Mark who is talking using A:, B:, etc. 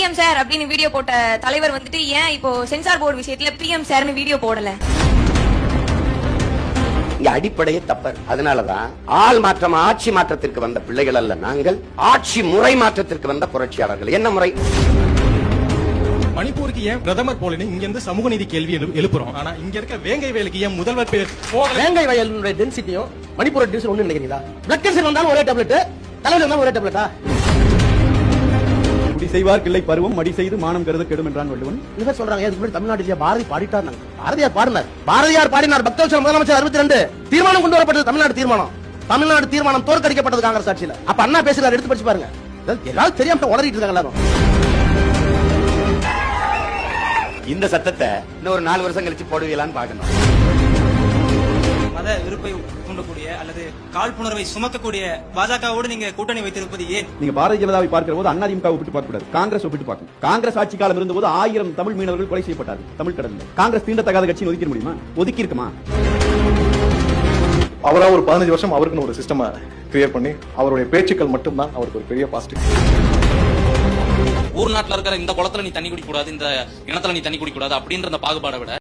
A: PM sir அப்படின்னு video போட்ட தலைவர் வந்துட்டு ஏன் இப்போ சென்சார் போர்டு விஷயத்துல பிஎம் சார்னு வீடியோ போடல?
B: இங்க அடிப்படையே தப்பர். அதனாலதான் ஆள் மாற்றம் ஆட்சி மாற்றத்திற்கு வந்த பிள்ளைகள் அல்ல நாங்கள், ஆட்சி முறை மாற்றத்திற்கு வந்த புரட்சியாளர்கள். என்ன முறை?
C: மணிப்பூருக்கு ஏன் பிரதமர் போல இங்க இருந்து சமூக நீதி கேள்வி எழுப்புறோம். ஆனா இங்க இருக்க வேங்கை வயலுக்கு ஏன் முதல்வர் பேர்
D: வேங்கை வயலுடைய டென்சிட்டியும் மணிப்பூர் டென்சிட்டி ஒண்ணு நினைக்கிறீங்களா? பிளட் கேன்சர் வந்தாலும் ஒரே டேப்லெட், தலைவலி வந்தாலும் ஒரே டேப்லெட்டா?
E: குடி செய்வார் கிள்ளை பருவம் மடி செய்து மானம் கருத கெடும் என்றான் வள்ளுவன்.
D: இவர் சொல்றாங்க இதுக்கு முன்னாடி தமிழ்நாட்டிலேயே பாரதி பாடிட்டார். பாரதியார் பாடினார். பாரதியார் பாடினார். பக்தவத்சல முதலமைச்சர் 62 தீர்மானம் கொண்டு வரப்பட்டது. தமிழ்நாடு தீர்மானம் தோற்கடிக்கப்பட்டது காங்கிரஸ் ஆட்சியில். அப்ப அண்ணா பேசுறாரு, எடுத்து படிச்சு பாருங்க. எல்லாரும் தெரியாம உளறிட்டு இருக்காங்க எல்லாரும்.
B: இந்த சத்தத்தை இன்னும் ஒரு 4 வருஷம் கழிச்சு போடுவீங்களான்னு பாக்கணும்.
F: மத வெறுப்பை தூண்டக்கூடிய அல்லது காழ்ப்புணர்வை சுமக்கக்கூடிய பாஜகவோடு நீங்க கூட்டணி வைத்திருப்பது ஏன்?
E: நீங்க பாரதிய ஜனதாவை பார்க்கிற போது அதிமுக ஒப்பிட்டு பார்க்க கூடாது, காங்கிரஸ் ஒப்பிட்டு பார்க்கணும். காங்கிரஸ் ஆட்சி காலம் இருந்தபோது 1000 தமிழ் மீனவர்கள் கொலை செய்யப்பட்டார்கள் தமிழ் கடல்ல. காங்கிரஸ் தீண்டத்தகாத கட்சியை ஒதுக்கிட முடியுமா? ஒதுக்கி இருக்குமா?
G: அவரா ஒரு 15 வருஷம் அவருக்குன்னு ஒரு சிஸ்டம் கிரியேட் பண்ணி அவருடைய பேச்சுக்கள் மட்டும்தான் அவருக்கு ஒரு பெரிய பாசிட்டிவ்.
H: ஊர் நாட்டுல இருக்கிற இந்த குளத்துல நீ தண்ணி குடிக்க கூடாது, இந்த இனத்துல நீ தண்ணி குடிக்க கூடாது அப்படின்ற அந்த பாகுபாடை விட